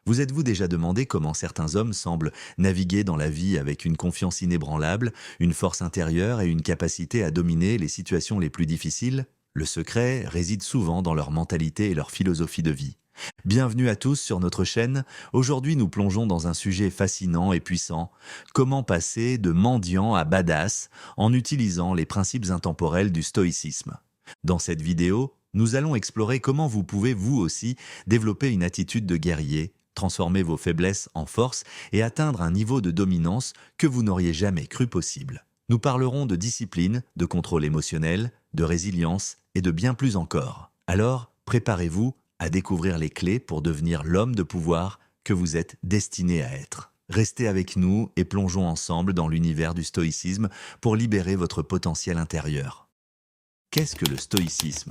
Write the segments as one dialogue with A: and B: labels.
A: Vous êtes-vous déjà demandé comment certains hommes semblent naviguer dans la vie avec une confiance inébranlable, une force intérieure et une capacité à dominer les situations les plus difficiles? Le secret réside souvent dans leur mentalité et leur philosophie de vie. Bienvenue à tous sur notre chaîne. Aujourd'hui, nous plongeons dans un sujet fascinant et puissant. Comment passer de mendiant à badass en utilisant les principes intemporels du stoïcisme. Dans cette vidéo, nous allons explorer comment vous pouvez vous aussi développer une attitude de guerrier, transformer vos faiblesses en force et atteindre un niveau de dominance que vous n'auriez jamais cru possible. Nous parlerons de discipline, de contrôle émotionnel, de résilience et de bien plus encore. Alors, préparez-vous à découvrir les clés pour devenir l'homme de pouvoir que vous êtes destiné à être. Restez avec nous et plongeons ensemble dans l'univers du stoïcisme pour libérer votre potentiel intérieur. Qu'est-ce que le stoïcisme?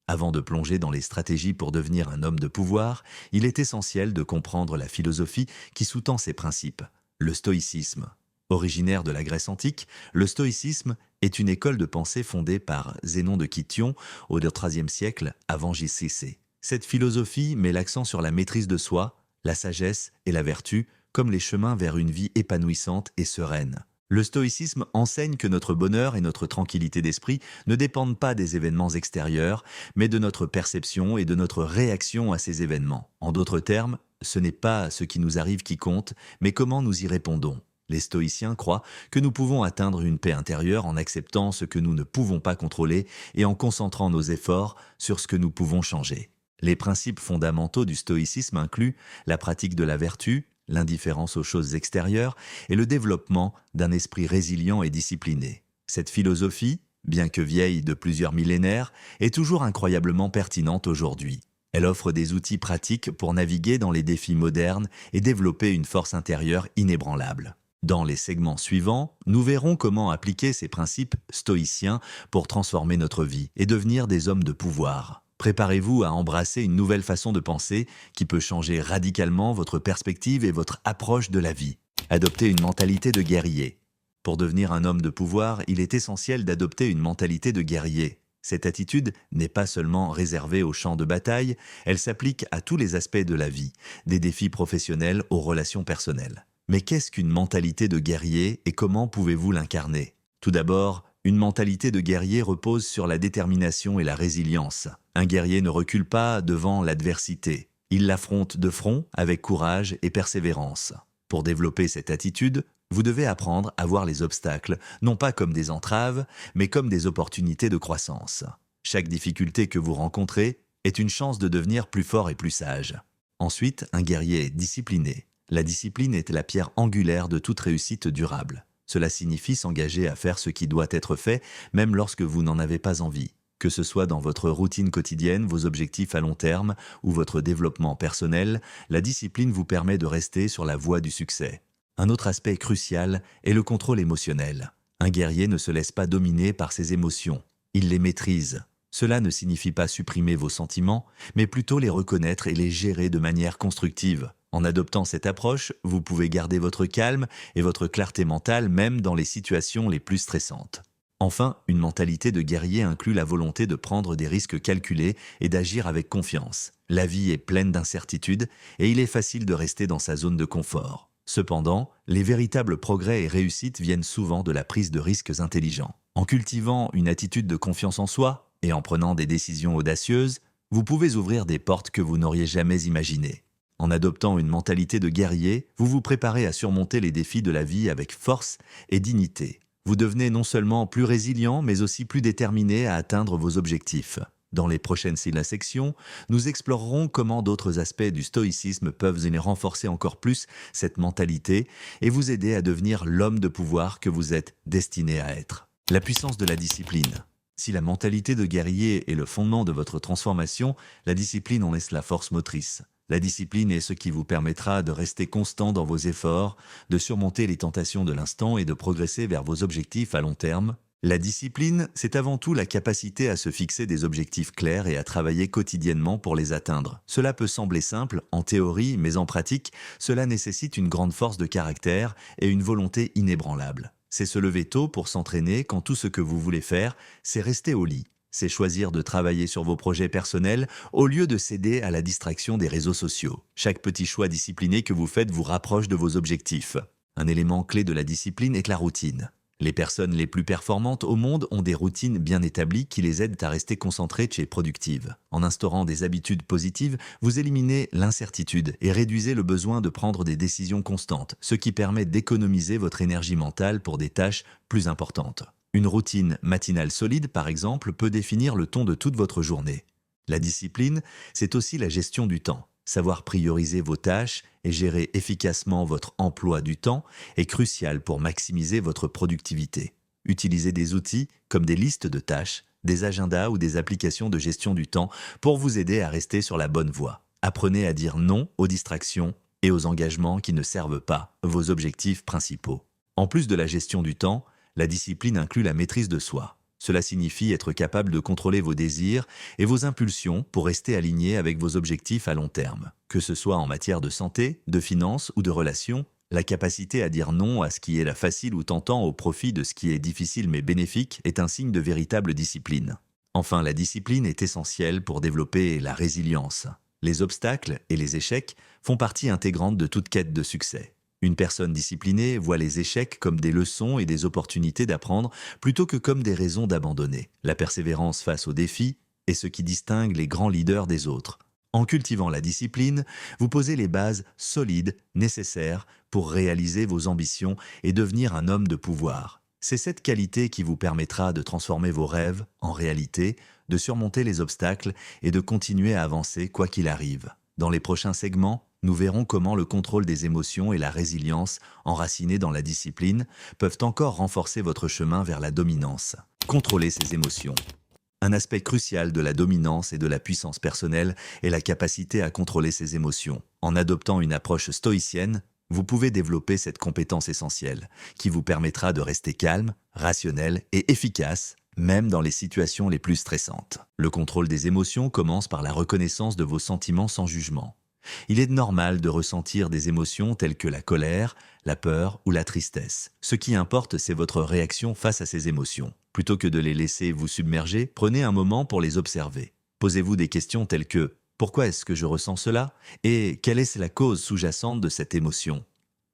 A: Avant de plonger dans les stratégies pour devenir un homme de pouvoir, il est essentiel de comprendre la philosophie qui sous-tend ces principes. Le stoïcisme. Originaire de la Grèce antique, le stoïcisme est une école de pensée fondée par Zénon de Kition au IIIe siècle avant JCC. Cette philosophie met l'accent sur la maîtrise de soi, la sagesse et la vertu comme les chemins vers une vie épanouissante et sereine. Le stoïcisme enseigne que notre bonheur et notre tranquillité d'esprit ne dépendent pas des événements extérieurs, mais de notre perception et de notre réaction à ces événements. En d'autres termes, ce n'est pas ce qui nous arrive qui compte, mais comment nous y répondons. Les stoïciens croient que nous pouvons atteindre une paix intérieure en acceptant ce que nous ne pouvons pas contrôler et en concentrant nos efforts sur ce que nous pouvons changer. Les principes fondamentaux du stoïcisme incluent la pratique de la vertu, l'indifférence aux choses extérieures et le développement d'un esprit résilient et discipliné. Cette philosophie, bien que vieille de plusieurs millénaires, est toujours incroyablement pertinente aujourd'hui. Elle offre des outils pratiques pour naviguer dans les défis modernes et développer une force intérieure inébranlable. Dans les segments suivants, nous verrons comment appliquer ces principes stoïciens pour transformer notre vie et devenir des hommes de pouvoir. Préparez-vous à embrasser une nouvelle façon de penser qui peut changer radicalement votre perspective et votre approche de la vie. Adoptez une mentalité de guerrier. Pour devenir un homme de pouvoir, il est essentiel d'adopter une mentalité de guerrier. Cette attitude n'est pas seulement réservée au champ de bataille, elle s'applique à tous les aspects de la vie, des défis professionnels aux relations personnelles. Mais qu'est-ce qu'une mentalité de guerrier et comment pouvez-vous l'incarner? Tout d'abord, une mentalité de guerrier repose sur la détermination et la résilience. Un guerrier ne recule pas devant l'adversité. Il l'affronte de front avec courage et persévérance. Pour développer cette attitude, vous devez apprendre à voir les obstacles, non pas comme des entraves, mais comme des opportunités de croissance. Chaque difficulté que vous rencontrez est une chance de devenir plus fort et plus sage. Ensuite, un guerrier est discipliné. La discipline est la pierre angulaire de toute réussite durable. Cela signifie s'engager à faire ce qui doit être fait, même lorsque vous n'en avez pas envie. Que ce soit dans votre routine quotidienne, vos objectifs à long terme ou votre développement personnel, la discipline vous permet de rester sur la voie du succès. Un autre aspect crucial est le contrôle émotionnel. Un guerrier ne se laisse pas dominer par ses émotions. Il les maîtrise. Cela ne signifie pas supprimer vos sentiments, mais plutôt les reconnaître et les gérer de manière constructive. En adoptant cette approche, vous pouvez garder votre calme et votre clarté mentale même dans les situations les plus stressantes. Enfin, une mentalité de guerrier inclut la volonté de prendre des risques calculés et d'agir avec confiance. La vie est pleine d'incertitudes et il est facile de rester dans sa zone de confort. Cependant, les véritables progrès et réussites viennent souvent de la prise de risques intelligents. En cultivant une attitude de confiance en soi et en prenant des décisions audacieuses, vous pouvez ouvrir des portes que vous n'auriez jamais imaginées. En adoptant une mentalité de guerrier, vous vous préparez à surmonter les défis de la vie avec force et dignité. Vous devenez non seulement plus résilient, mais aussi plus déterminé à atteindre vos objectifs. Dans les prochaines sections, nous explorerons comment d'autres aspects du stoïcisme peuvent venir renforcer encore plus cette mentalité et vous aider à devenir l'homme de pouvoir que vous êtes destiné à être. La puissance de la discipline. Si la mentalité de guerrier est le fondement de votre transformation, la discipline en est la force motrice. La discipline est ce qui vous permettra de rester constant dans vos efforts, de surmonter les tentations de l'instant et de progresser vers vos objectifs à long terme. La discipline, c'est avant tout la capacité à se fixer des objectifs clairs et à travailler quotidiennement pour les atteindre. Cela peut sembler simple en théorie, mais en pratique, cela nécessite une grande force de caractère et une volonté inébranlable. C'est se lever tôt pour s'entraîner quand tout ce que vous voulez faire, c'est rester au lit. c'est choisir de travailler sur vos projets personnels au lieu de céder à la distraction des réseaux sociaux. Chaque petit choix discipliné que vous faites vous rapproche de vos objectifs. Un élément clé de la discipline est la routine. Les personnes les plus performantes au monde ont des routines bien établies qui les aident à rester concentrées et productives. En instaurant des habitudes positives, vous éliminez l'incertitude et réduisez le besoin de prendre des décisions constantes, ce qui permet d'économiser votre énergie mentale pour des tâches plus importantes. Une routine matinale solide, par exemple, peut définir le ton de toute votre journée. La discipline, c'est aussi la gestion du temps. Savoir prioriser vos tâches et gérer efficacement votre emploi du temps est crucial pour maximiser votre productivité. Utilisez des outils comme des listes de tâches, des agendas ou des applications de gestion du temps pour vous aider à rester sur la bonne voie. Apprenez à dire non aux distractions et aux engagements qui ne servent pas vos objectifs principaux. En plus de la gestion du temps, la discipline inclut la maîtrise de soi. Cela signifie être capable de contrôler vos désirs et vos impulsions pour rester aligné avec vos objectifs à long terme. Que ce soit en matière de santé, de finances ou de relations, la capacité à dire non à ce qui est la facile ou tentant au profit de ce qui est difficile mais bénéfique est un signe de véritable discipline. Enfin, la discipline est essentielle pour développer la résilience. Les obstacles et les échecs font partie intégrante de toute quête de succès. Une personne disciplinée voit les échecs comme des leçons et des opportunités d'apprendre plutôt que comme des raisons d'abandonner. La persévérance face aux défis est ce qui distingue les grands leaders des autres. En cultivant la discipline, vous posez les bases solides nécessaires pour réaliser vos ambitions et devenir un homme de pouvoir. C'est cette qualité qui vous permettra de transformer vos rêves en réalité, de surmonter les obstacles et de continuer à avancer quoi qu'il arrive. Dans les prochains segments, nous verrons comment le contrôle des émotions et la résilience, enracinés dans la discipline, peuvent encore renforcer votre chemin vers la dominance. Contrôler ses émotions. Un aspect crucial de la dominance et de la puissance personnelle est la capacité à contrôler ses émotions. En adoptant une approche stoïcienne, vous pouvez développer cette compétence essentielle, qui vous permettra de rester calme, rationnel et efficace, même dans les situations les plus stressantes. Le contrôle des émotions commence par la reconnaissance de vos sentiments sans jugement. Il est normal de ressentir des émotions telles que la colère, la peur ou la tristesse. Ce qui importe, c'est votre réaction face à ces émotions. Plutôt que de les laisser vous submerger, prenez un moment pour les observer. Posez-vous des questions telles que « Pourquoi est-ce que je ressens cela ?» et « Quelle est la cause sous-jacente de cette émotion ?»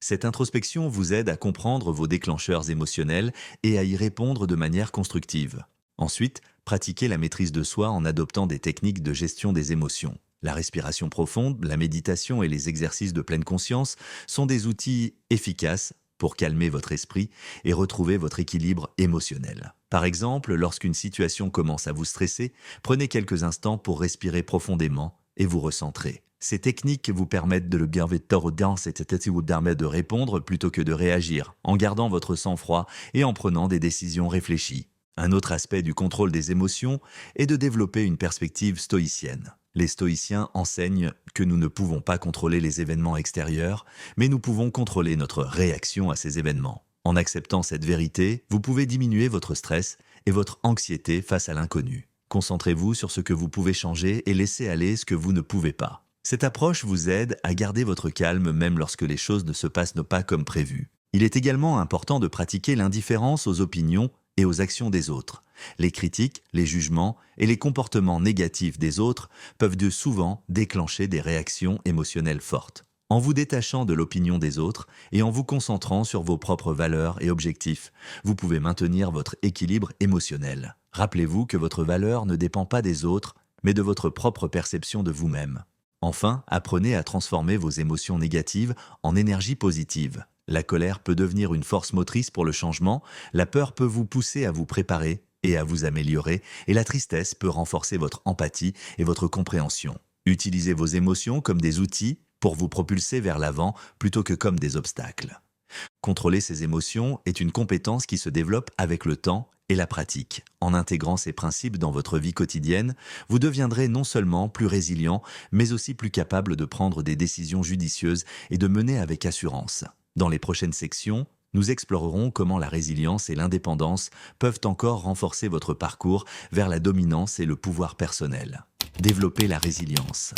A: Cette introspection vous aide à comprendre vos déclencheurs émotionnels et à y répondre de manière constructive. Ensuite, pratiquez la maîtrise de soi en adoptant des techniques de gestion des émotions. La respiration profonde, la méditation et les exercices de pleine conscience sont des outils efficaces pour calmer votre esprit et retrouver votre équilibre émotionnel. Par exemple, lorsqu'une situation commence à vous stresser, prenez quelques instants pour respirer profondément et vous recentrer. Ces techniques vous permettent de le garder dans cette tête vous permettent de répondre plutôt que de réagir, en gardant votre sang-froid et en prenant des décisions réfléchies. Un autre aspect du contrôle des émotions est de développer une perspective stoïcienne. Les stoïciens enseignent que nous ne pouvons pas contrôler les événements extérieurs, mais nous pouvons contrôler notre réaction à ces événements. En acceptant cette vérité, vous pouvez diminuer votre stress et votre anxiété face à l'inconnu. Concentrez-vous sur ce que vous pouvez changer et laissez aller ce que vous ne pouvez pas. Cette approche vous aide à garder votre calme même lorsque les choses ne se passent pas comme prévu. Il est également important de pratiquer l'indifférence aux opinions et aux actions des autres. Les critiques, les jugements et les comportements négatifs des autres peuvent souvent déclencher des réactions émotionnelles fortes. En vous détachant de l'opinion des autres et en vous concentrant sur vos propres valeurs et objectifs, vous pouvez maintenir votre équilibre émotionnel. Rappelez-vous que votre valeur ne dépend pas des autres, mais de votre propre perception de vous-même. Enfin, apprenez à transformer vos émotions négatives en énergie positive. La colère peut devenir une force motrice pour le changement, la peur peut vous pousser à vous préparer et à vous améliorer, et la tristesse peut renforcer votre empathie et votre compréhension. Utilisez vos émotions comme des outils pour vous propulser vers l'avant plutôt que comme des obstacles. Contrôler ses émotions est une compétence qui se développe avec le temps et la pratique. En intégrant ces principes dans votre vie quotidienne, vous deviendrez non seulement plus résilient, mais aussi plus capable de prendre des décisions judicieuses et de mener avec assurance. Dans les prochaines sections, nous explorerons comment la résilience et l'indépendance peuvent encore renforcer votre parcours vers la dominance et le pouvoir personnel. Développer la résilience.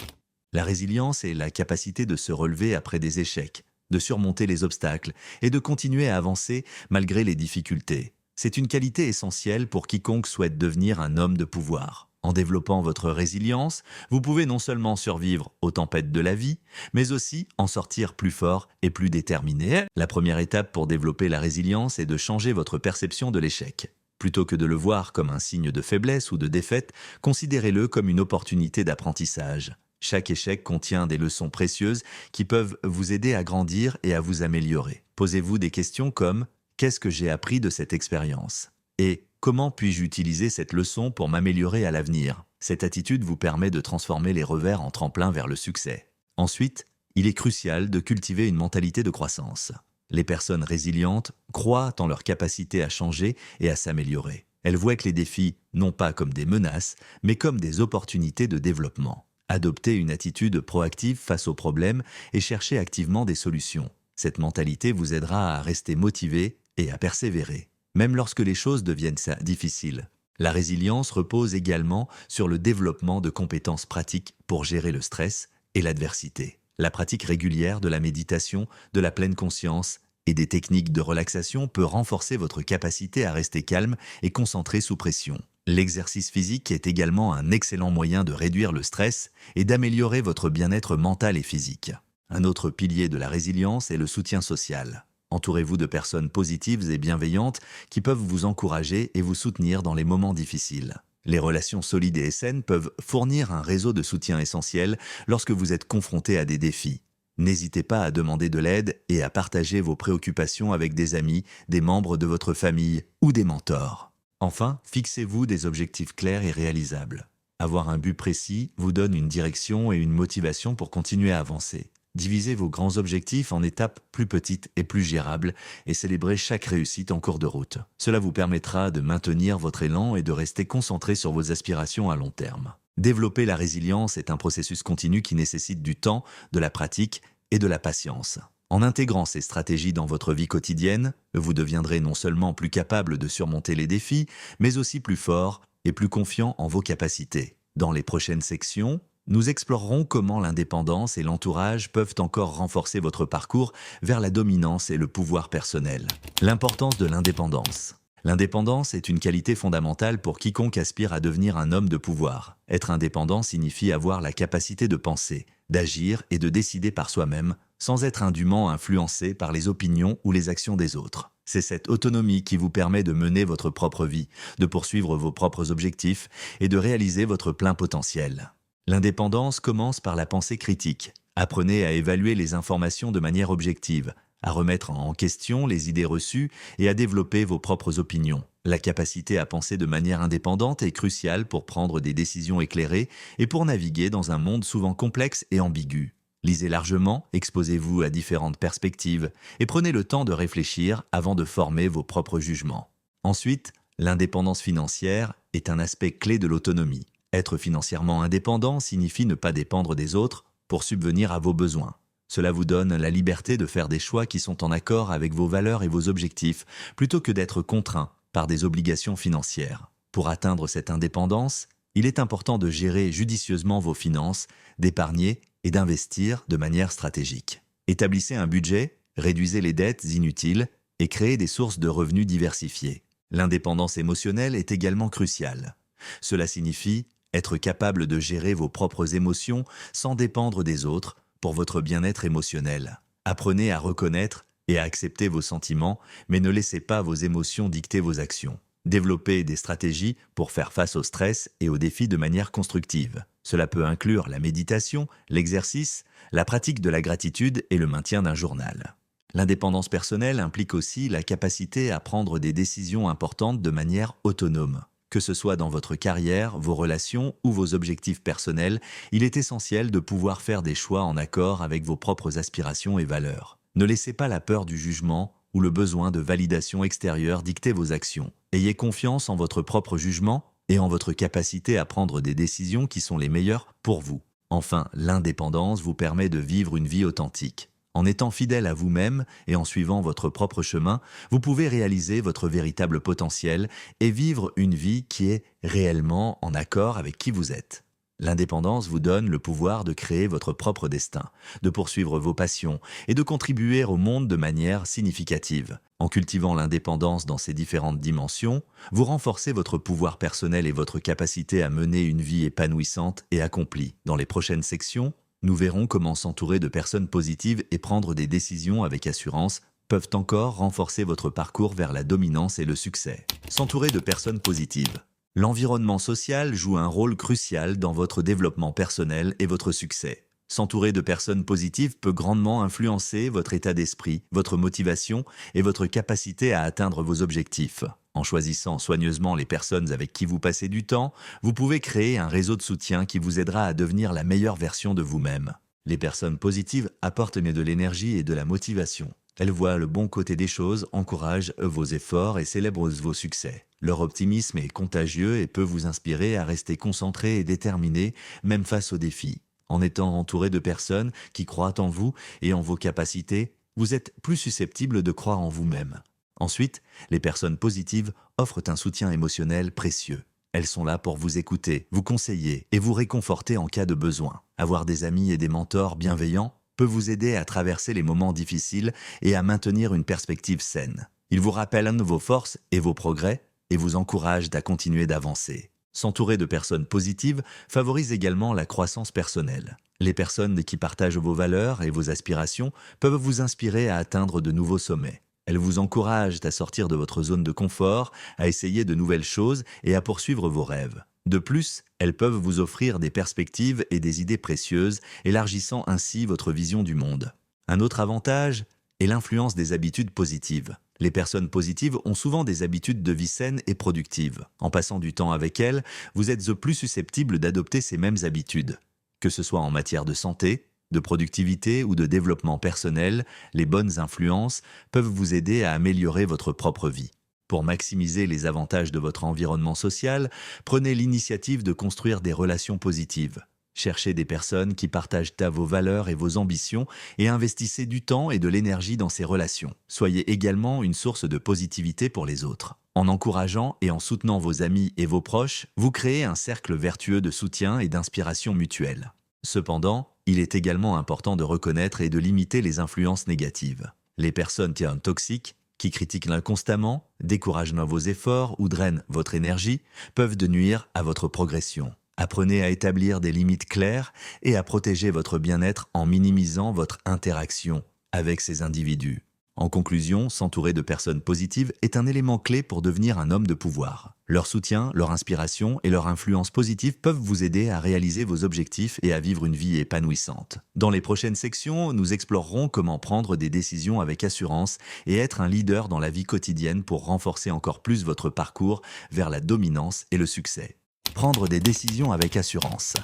A: La résilience est la capacité de se relever après des échecs, de surmonter les obstacles et de continuer à avancer malgré les difficultés. C'est une qualité essentielle pour quiconque souhaite devenir un homme de pouvoir. En développant votre résilience, vous pouvez non seulement survivre aux tempêtes de la vie, mais aussi en sortir plus fort et plus déterminé. La première étape pour développer la résilience est de changer votre perception de l'échec. Plutôt que de le voir comme un signe de faiblesse ou de défaite, considérez-le comme une opportunité d'apprentissage. Chaque échec contient des leçons précieuses qui peuvent vous aider à grandir et à vous améliorer. Posez-vous des questions comme: qu'est-ce que j'ai appris de cette expérience? Et comment puis-je utiliser cette leçon pour m'améliorer à l'avenir? Cette attitude vous permet de transformer les revers en tremplin vers le succès. Ensuite, il est crucial de cultiver une mentalité de croissance. Les personnes résilientes croient en leur capacité à changer et à s'améliorer. Elles voient que les défis non pas comme des menaces, mais comme des opportunités de développement. Adoptez une attitude proactive face aux problèmes et cherchez activement des solutions. Cette mentalité vous aidera à rester motivé et à persévérer, même lorsque les choses deviennent difficiles. La résilience repose également sur le développement de compétences pratiques pour gérer le stress et l'adversité. La pratique régulière de la méditation, de la pleine conscience et des techniques de relaxation peut renforcer votre capacité à rester calme et concentré sous pression. L'exercice physique est également un excellent moyen de réduire le stress et d'améliorer votre bien-être mental et physique. Un autre pilier de la résilience est le soutien social. Entourez-vous de personnes positives et bienveillantes qui peuvent vous encourager et vous soutenir dans les moments difficiles. Les relations solides et saines peuvent fournir un réseau de soutien essentiel lorsque vous êtes confronté à des défis. N'hésitez pas à demander de l'aide et à partager vos préoccupations avec des amis, des membres de votre famille ou des mentors. Enfin, fixez-vous des objectifs clairs et réalisables. Avoir un but précis vous donne une direction et une motivation pour continuer à avancer. Divisez vos grands objectifs en étapes plus petites et plus gérables et célébrez chaque réussite en cours de route. Cela vous permettra de maintenir votre élan et de rester concentré sur vos aspirations à long terme. Développer la résilience est un processus continu qui nécessite du temps, de la pratique et de la patience. En intégrant ces stratégies dans votre vie quotidienne, vous deviendrez non seulement plus capable de surmonter les défis, mais aussi plus fort et plus confiant en vos capacités. Dans les prochaines sections, nous explorerons comment l'indépendance et l'entourage peuvent encore renforcer votre parcours vers la dominance et le pouvoir personnel. L'importance de l'indépendance. L'indépendance est une qualité fondamentale pour quiconque aspire à devenir un homme de pouvoir. Être indépendant signifie avoir la capacité de penser, d'agir et de décider par soi-même, sans être indûment influencé par les opinions ou les actions des autres. C'est cette autonomie qui vous permet de mener votre propre vie, de poursuivre vos propres objectifs et de réaliser votre plein potentiel. L'indépendance commence par la pensée critique. Apprenez à évaluer les informations de manière objective, à remettre en question les idées reçues et à développer vos propres opinions. La capacité à penser de manière indépendante est cruciale pour prendre des décisions éclairées et pour naviguer dans un monde souvent complexe et ambigu. Lisez largement, exposez-vous à différentes perspectives et prenez le temps de réfléchir avant de former vos propres jugements. Ensuite, l'indépendance financière est un aspect clé de l'autonomie. Être financièrement indépendant signifie ne pas dépendre des autres pour subvenir à vos besoins. Cela vous donne la liberté de faire des choix qui sont en accord avec vos valeurs et vos objectifs, plutôt que d'être contraint par des obligations financières. Pour atteindre cette indépendance, il est important de gérer judicieusement vos finances, d'épargner et d'investir de manière stratégique. Établissez un budget, réduisez les dettes inutiles et créez des sources de revenus diversifiées. L'indépendance émotionnelle est également cruciale. Cela signifie être capable de gérer vos propres émotions sans dépendre des autres pour votre bien-être émotionnel. Apprenez à reconnaître et à accepter vos sentiments, mais ne laissez pas vos émotions dicter vos actions. Développez des stratégies pour faire face au stress et aux défis de manière constructive. Cela peut inclure la méditation, l'exercice, la pratique de la gratitude et le maintien d'un journal. L'indépendance personnelle implique aussi la capacité à prendre des décisions importantes de manière autonome. Que ce soit dans votre carrière, vos relations ou vos objectifs personnels, il est essentiel de pouvoir faire des choix en accord avec vos propres aspirations et valeurs. Ne laissez pas la peur du jugement ou le besoin de validation extérieure dicter vos actions. Ayez confiance en votre propre jugement et en votre capacité à prendre des décisions qui sont les meilleures pour vous. Enfin, l'indépendance vous permet de vivre une vie authentique. En étant fidèle à vous-même et en suivant votre propre chemin, vous pouvez réaliser votre véritable potentiel et vivre une vie qui est réellement en accord avec qui vous êtes. L'indépendance vous donne le pouvoir de créer votre propre destin, de poursuivre vos passions et de contribuer au monde de manière significative. En cultivant l'indépendance dans ses différentes dimensions, vous renforcez votre pouvoir personnel et votre capacité à mener une vie épanouissante et accomplie. Dans les prochaines sections, nous verrons comment s'entourer de personnes positives et prendre des décisions avec assurance peuvent encore renforcer votre parcours vers la dominance et le succès. S'entourer de personnes positives. L'environnement social joue un rôle crucial dans votre développement personnel et votre succès. S'entourer de personnes positives peut grandement influencer votre état d'esprit, votre motivation et votre capacité à atteindre vos objectifs. En choisissant soigneusement les personnes avec qui vous passez du temps, vous pouvez créer un réseau de soutien qui vous aidera à devenir la meilleure version de vous-même. Les personnes positives apportent de l'énergie et de la motivation. Elles voient le bon côté des choses, encouragent vos efforts et célèbrent vos succès. Leur optimisme est contagieux et peut vous inspirer à rester concentré et déterminé, même face aux défis. En étant entouré de personnes qui croient en vous et en vos capacités, vous êtes plus susceptible de croire en vous-même. Ensuite, les personnes positives offrent un soutien émotionnel précieux. Elles sont là pour vous écouter, vous conseiller et vous réconforter en cas de besoin. Avoir des amis et des mentors bienveillants peut vous aider à traverser les moments difficiles et à maintenir une perspective saine. Ils vous rappellent vos forces et vos progrès et vous encouragent à continuer d'avancer. S'entourer de personnes positives favorise également la croissance personnelle. Les personnes qui partagent vos valeurs et vos aspirations peuvent vous inspirer à atteindre de nouveaux sommets. Elles vous encouragent à sortir de votre zone de confort, à essayer de nouvelles choses et à poursuivre vos rêves. De plus, elles peuvent vous offrir des perspectives et des idées précieuses, élargissant ainsi votre vision du monde. Un autre avantage est l'influence des habitudes positives. Les personnes positives ont souvent des habitudes de vie saines et productives. En passant du temps avec elles, vous êtes plus susceptible d'adopter ces mêmes habitudes. Que ce soit en matière de santé, de productivité ou de développement personnel, les bonnes influences peuvent vous aider à améliorer votre propre vie. Pour maximiser les avantages de votre environnement social, prenez l'initiative de construire des relations positives. Cherchez des personnes qui partagent vos valeurs et vos ambitions et investissez du temps et de l'énergie dans ces relations. Soyez également une source de positivité pour les autres. En encourageant et en soutenant vos amis et vos proches, vous créez un cercle vertueux de soutien et d'inspiration mutuelle. Cependant, il est également important de reconnaître et de limiter les influences négatives. Les personnes toxiques, qui critiquent constamment, découragent vos efforts ou drainent votre énergie, peuvent nuire à votre progression. Apprenez à établir des limites claires et à protéger votre bien-être en minimisant votre interaction avec ces individus. En conclusion, s'entourer de personnes positives est un élément clé pour devenir un homme de pouvoir. Leur soutien, leur inspiration et leur influence positive peuvent vous aider à réaliser vos objectifs et à vivre une vie épanouissante. Dans les prochaines sections, nous explorerons comment prendre des décisions avec assurance et être un leader dans la vie quotidienne pour renforcer encore plus votre parcours vers la dominance et le succès. Prendre des décisions avec assurance.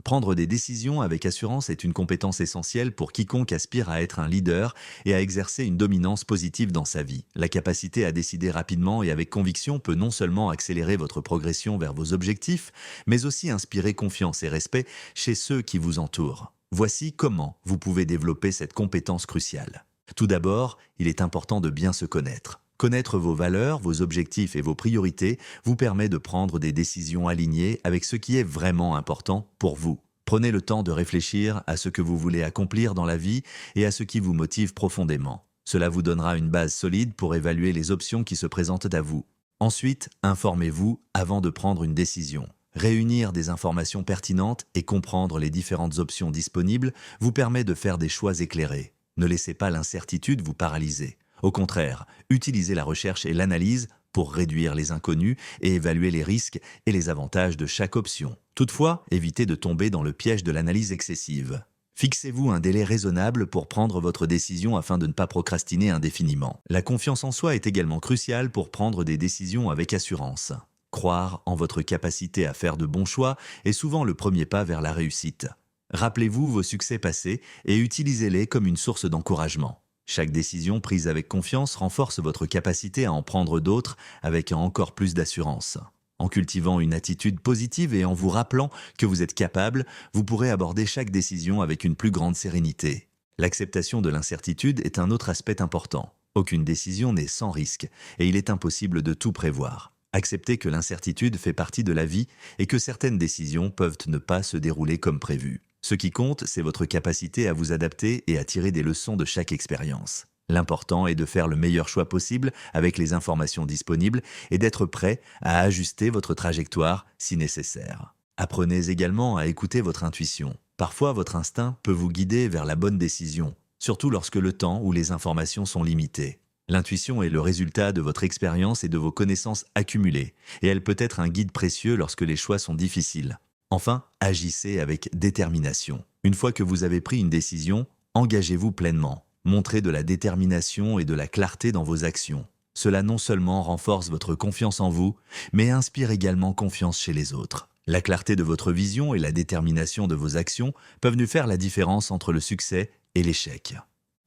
A: Prendre des décisions avec assurance est une compétence essentielle pour quiconque aspire à être un leader et à exercer une dominance positive dans sa vie. La capacité à décider rapidement et avec conviction peut non seulement accélérer votre progression vers vos objectifs, mais aussi inspirer confiance et respect chez ceux qui vous entourent. Voici comment vous pouvez développer cette compétence cruciale. Tout d'abord, il est important de bien se connaître. Connaître vos valeurs, vos objectifs et vos priorités vous permet de prendre des décisions alignées avec ce qui est vraiment important pour vous. Prenez le temps de réfléchir à ce que vous voulez accomplir dans la vie et à ce qui vous motive profondément. Cela vous donnera une base solide pour évaluer les options qui se présentent à vous. Ensuite, informez-vous avant de prendre une décision. Réunir des informations pertinentes et comprendre les différentes options disponibles vous permet de faire des choix éclairés. Ne laissez pas l'incertitude vous paralyser. Au contraire, utilisez la recherche et l'analyse pour réduire les inconnus et évaluer les risques et les avantages de chaque option. Toutefois, évitez de tomber dans le piège de l'analyse excessive. Fixez-vous un délai raisonnable pour prendre votre décision afin de ne pas procrastiner indéfiniment. La confiance en soi est également cruciale pour prendre des décisions avec assurance. Croire en votre capacité à faire de bons choix est souvent le premier pas vers la réussite. Rappelez-vous vos succès passés et utilisez-les comme une source d'encouragement. Chaque décision prise avec confiance renforce votre capacité à en prendre d'autres avec encore plus d'assurance. En cultivant une attitude positive et en vous rappelant que vous êtes capable, vous pourrez aborder chaque décision avec une plus grande sérénité. L'acceptation de l'incertitude est un autre aspect important. Aucune décision n'est sans risque et il est impossible de tout prévoir. Acceptez que l'incertitude fait partie de la vie et que certaines décisions peuvent ne pas se dérouler comme prévu. Ce qui compte, c'est votre capacité à vous adapter et à tirer des leçons de chaque expérience. L'important est de faire le meilleur choix possible avec les informations disponibles et d'être prêt à ajuster votre trajectoire si nécessaire. Apprenez également à écouter votre intuition. Parfois, votre instinct peut vous guider vers la bonne décision, surtout lorsque le temps ou les informations sont limitées. L'intuition est le résultat de votre expérience et de vos connaissances accumulées, et elle peut être un guide précieux lorsque les choix sont difficiles. Enfin, agissez avec détermination. Une fois que vous avez pris une décision, engagez-vous pleinement. Montrez de la détermination et de la clarté dans vos actions. Cela non seulement renforce votre confiance en vous, mais inspire également confiance chez les autres. La clarté de votre vision et la détermination de vos actions peuvent nous faire la différence entre le succès et l'échec.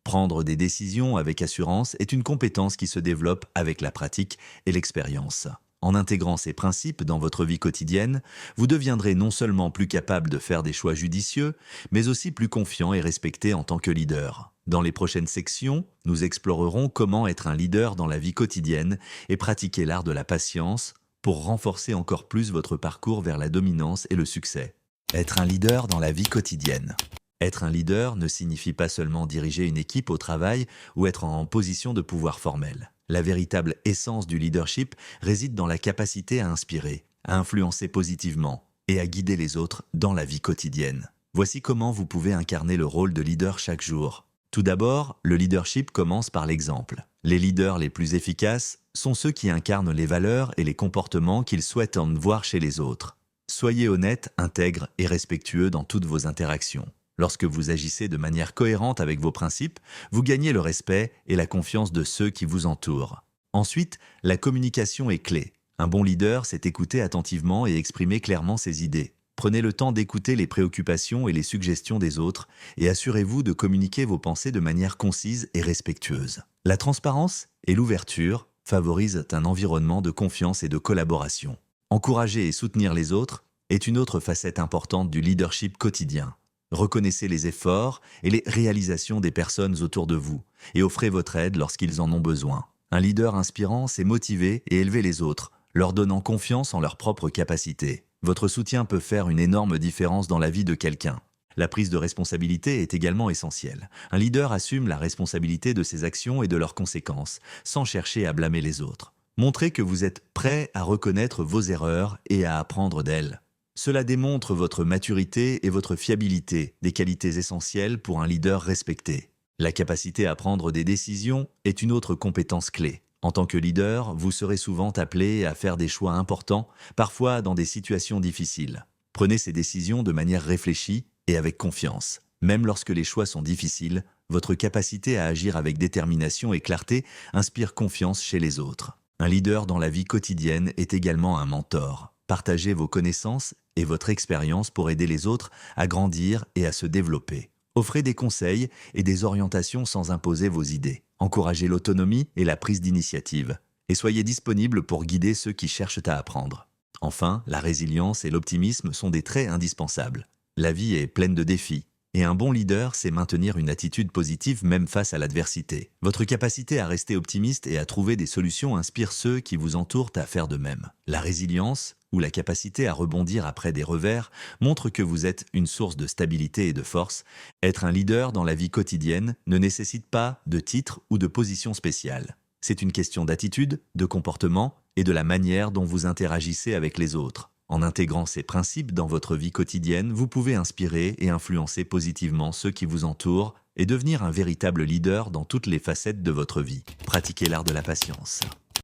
A: Prendre des décisions avec assurance est une compétence qui se développe avec la pratique et l'expérience. En intégrant ces principes dans votre vie quotidienne, vous deviendrez non seulement plus capable de faire des choix judicieux, mais aussi plus confiant et respecté en tant que leader. Dans les prochaines sections, nous explorerons comment être un leader dans la vie quotidienne et pratiquer l'art de la patience pour renforcer encore plus votre parcours vers la dominance et le succès. Être un leader dans la vie quotidienne. Être un leader ne signifie pas seulement diriger une équipe au travail ou être en position de pouvoir formel. La véritable essence du leadership réside dans la capacité à inspirer, à influencer positivement et à guider les autres dans la vie quotidienne. Voici comment vous pouvez incarner le rôle de leader chaque jour. Tout d'abord, le leadership commence par l'exemple. Les leaders les plus efficaces sont ceux qui incarnent les valeurs et les comportements qu'ils souhaitent en voir chez les autres. Soyez honnête, intègre et respectueux dans toutes vos interactions. Lorsque vous agissez de manière cohérente avec vos principes, vous gagnez le respect et la confiance de ceux qui vous entourent. Ensuite, la communication est clé. Un bon leader sait écouter attentivement et exprimer clairement ses idées. Prenez le temps d'écouter les préoccupations et les suggestions des autres et assurez-vous de communiquer vos pensées de manière concise et respectueuse. La transparence et l'ouverture favorisent un environnement de confiance et de collaboration. Encourager et soutenir les autres est une autre facette importante du leadership quotidien. Reconnaissez les efforts et les réalisations des personnes autour de vous et offrez votre aide lorsqu'ils en ont besoin. Un leader inspirant sait motiver et élever les autres, leur donnant confiance en leurs propres capacités. Votre soutien peut faire une énorme différence dans la vie de quelqu'un. La prise de responsabilité est également essentielle. Un leader assume la responsabilité de ses actions et de leurs conséquences, sans chercher à blâmer les autres. Montrez que vous êtes prêt à reconnaître vos erreurs et à apprendre d'elles. Cela démontre votre maturité et votre fiabilité, des qualités essentielles pour un leader respecté. La capacité à prendre des décisions est une autre compétence clé. En tant que leader, vous serez souvent appelé à faire des choix importants, parfois dans des situations difficiles. Prenez ces décisions de manière réfléchie et avec confiance. Même lorsque les choix sont difficiles, votre capacité à agir avec détermination et clarté inspire confiance chez les autres. Un leader dans la vie quotidienne est également un mentor. Partagez vos connaissances et votre expérience pour aider les autres à grandir et à se développer. Offrez des conseils et des orientations sans imposer vos idées. Encouragez l'autonomie et la prise d'initiative. Et soyez disponible pour guider ceux qui cherchent à apprendre. Enfin, la résilience et l'optimisme sont des traits indispensables. La vie est pleine de défis. Et un bon leader sait maintenir une attitude positive même face à l'adversité. Votre capacité à rester optimiste et à trouver des solutions inspire ceux qui vous entourent à faire de même. La résilience, ou la capacité à rebondir après des revers, montre que vous êtes une source de stabilité et de force. Être un leader dans la vie quotidienne ne nécessite pas de titre ou de position spéciale. C'est une question d'attitude, de comportement et de la manière dont vous interagissez avec les autres. En intégrant ces principes dans votre vie quotidienne, vous pouvez inspirer et influencer positivement ceux qui vous entourent et devenir un véritable leader dans toutes les facettes de votre vie. Pratiquez l'art de la patience.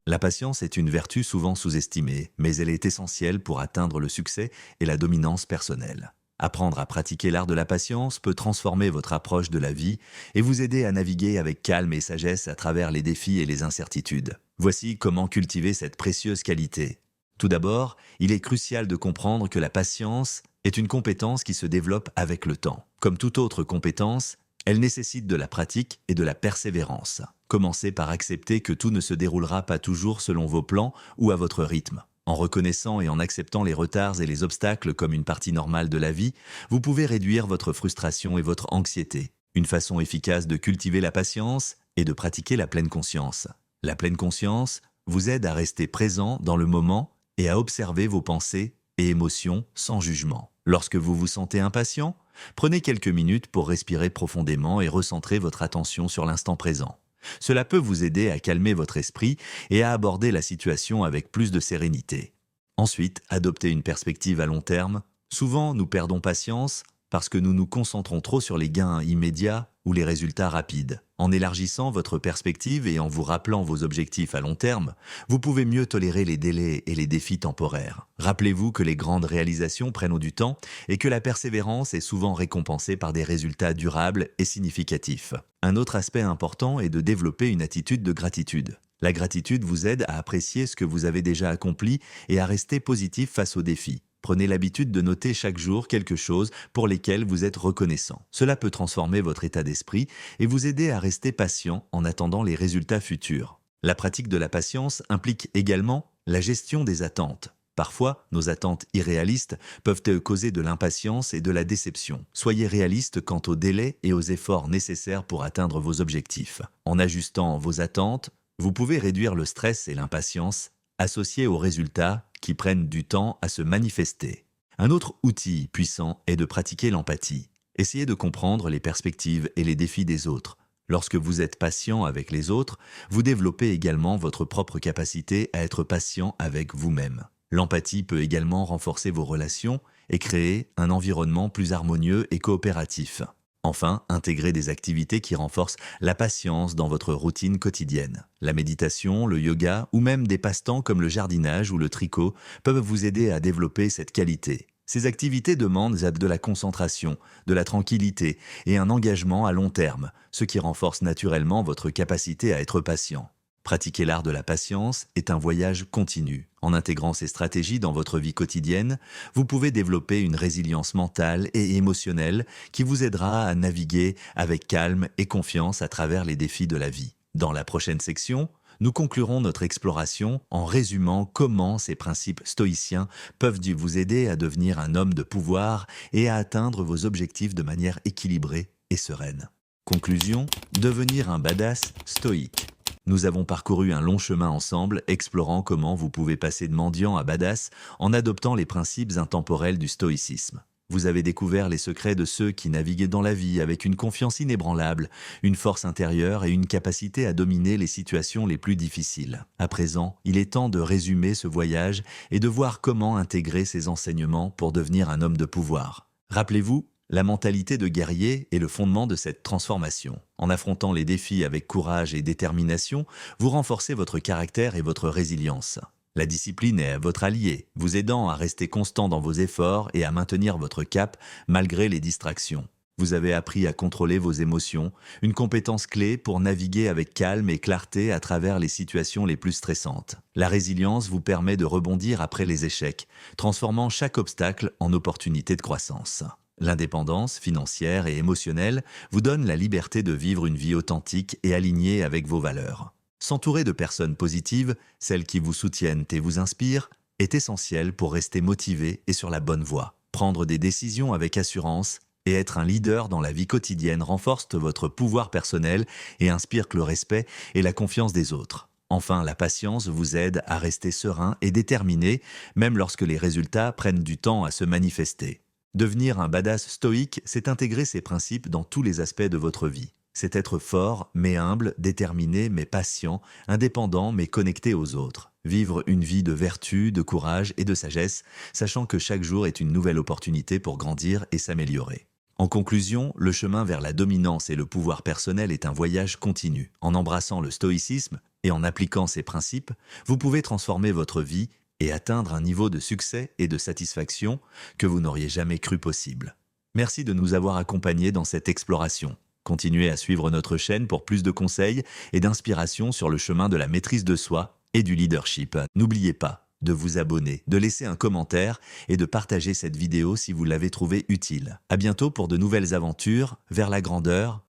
A: La patience est une vertu souvent sous-estimée, mais elle est essentielle pour atteindre le succès et la dominance personnelle. Apprendre à pratiquer l'art de la patience peut transformer votre approche de la vie et vous aider à naviguer avec calme et sagesse à travers les défis et les incertitudes. Voici comment cultiver cette précieuse qualité. Tout d'abord, il est crucial de comprendre que la patience est une compétence qui se développe avec le temps. Comme toute autre compétence, elle nécessite de la pratique et de la persévérance. Commencez par accepter que tout ne se déroulera pas toujours selon vos plans ou à votre rythme. En reconnaissant et en acceptant les retards et les obstacles comme une partie normale de la vie, vous pouvez réduire votre frustration et votre anxiété. Une façon efficace de cultiver la patience est de pratiquer la pleine conscience. La pleine conscience vous aide à rester présent dans le moment et à observer vos pensées et émotions sans jugement. Lorsque vous vous sentez impatient, prenez quelques minutes pour respirer profondément et recentrer votre attention sur l'instant présent. Cela peut vous aider à calmer votre esprit et à aborder la situation avec plus de sérénité. Ensuite, adoptez une perspective à long terme. Souvent, nous perdons patience parce que nous nous concentrons trop sur les gains immédiats ou les résultats rapides. En élargissant votre perspective et en vous rappelant vos objectifs à long terme, vous pouvez mieux tolérer les délais et les défis temporaires. Rappelez-vous que les grandes réalisations prennent du temps et que la persévérance est souvent récompensée par des résultats durables et significatifs. Un autre aspect important est de développer une attitude de gratitude. La gratitude vous aide à apprécier ce que vous avez déjà accompli et à rester positif face aux défis. Prenez l'habitude de noter chaque jour quelque chose pour lesquels vous êtes reconnaissant. Cela peut transformer votre état d'esprit et vous aider à rester patient en attendant les résultats futurs. La pratique de la patience implique également la gestion des attentes. Parfois, nos attentes irréalistes peuvent causer de l'impatience et de la déception. Soyez réaliste quant aux délais et aux efforts nécessaires pour atteindre vos objectifs. En ajustant vos attentes, vous pouvez réduire le stress et l'impatience associés aux résultats qui prennent du temps à se manifester. Un autre outil puissant est de pratiquer l'empathie. Essayez de comprendre les perspectives et les défis des autres. Lorsque vous êtes patient avec les autres, vous développez également votre propre capacité à être patient avec vous-même. L'empathie peut également renforcer vos relations et créer un environnement plus harmonieux et coopératif. Enfin, intégrez des activités qui renforcent la patience dans votre routine quotidienne. La méditation, le yoga ou même des passe-temps comme le jardinage ou le tricot peuvent vous aider à développer cette qualité. Ces activités demandent de la concentration, de la tranquillité et un engagement à long terme, ce qui renforce naturellement votre capacité à être patient. Pratiquer l'art de la patience est un voyage continu. En intégrant ces stratégies dans votre vie quotidienne, vous pouvez développer une résilience mentale et émotionnelle qui vous aidera à naviguer avec calme et confiance à travers les défis de la vie. Dans la prochaine section, nous conclurons notre exploration en résumant comment ces principes stoïciens peuvent vous aider à devenir un homme de pouvoir et à atteindre vos objectifs de manière équilibrée et sereine. Conclusion, devenir un badass stoïque. Nous avons parcouru un long chemin ensemble, explorant comment vous pouvez passer de mendiant à badass en adoptant les principes intemporels du stoïcisme. Vous avez découvert les secrets de ceux qui naviguent dans la vie avec une confiance inébranlable, une force intérieure et une capacité à dominer les situations les plus difficiles. À présent, il est temps de résumer ce voyage et de voir comment intégrer ces enseignements pour devenir un homme de pouvoir. Rappelez-vous, la mentalité de guerrier est le fondement de cette transformation. En affrontant les défis avec courage et détermination, vous renforcez votre caractère et votre résilience. La discipline est votre allié, vous aidant à rester constant dans vos efforts et à maintenir votre cap malgré les distractions. Vous avez appris à contrôler vos émotions, une compétence clé pour naviguer avec calme et clarté à travers les situations les plus stressantes. La résilience vous permet de rebondir après les échecs, transformant chaque obstacle en opportunité de croissance. L'indépendance financière et émotionnelle vous donne la liberté de vivre une vie authentique et alignée avec vos valeurs. S'entourer de personnes positives, celles qui vous soutiennent et vous inspirent, est essentiel pour rester motivé et sur la bonne voie. Prendre des décisions avec assurance et être un leader dans la vie quotidienne renforce votre pouvoir personnel et inspire le respect et la confiance des autres. Enfin, la patience vous aide à rester serein et déterminé, même lorsque les résultats prennent du temps à se manifester. Devenir un badass stoïque, c'est intégrer ces principes dans tous les aspects de votre vie. C'est être fort, mais humble, déterminé, mais patient, indépendant, mais connecté aux autres. Vivre une vie de vertu, de courage et de sagesse, sachant que chaque jour est une nouvelle opportunité pour grandir et s'améliorer. En conclusion, le chemin vers la dominance et le pouvoir personnel est un voyage continu. En embrassant le stoïcisme et en appliquant ces principes, vous pouvez transformer votre vie et atteindre un niveau de succès et de satisfaction que vous n'auriez jamais cru possible. Merci de nous avoir accompagnés dans cette exploration. Continuez à suivre notre chaîne pour plus de conseils et d'inspiration sur le chemin de la maîtrise de soi et du leadership. N'oubliez pas de vous abonner, de laisser un commentaire et de partager cette vidéo si vous l'avez trouvée utile. À bientôt pour de nouvelles aventures vers la grandeur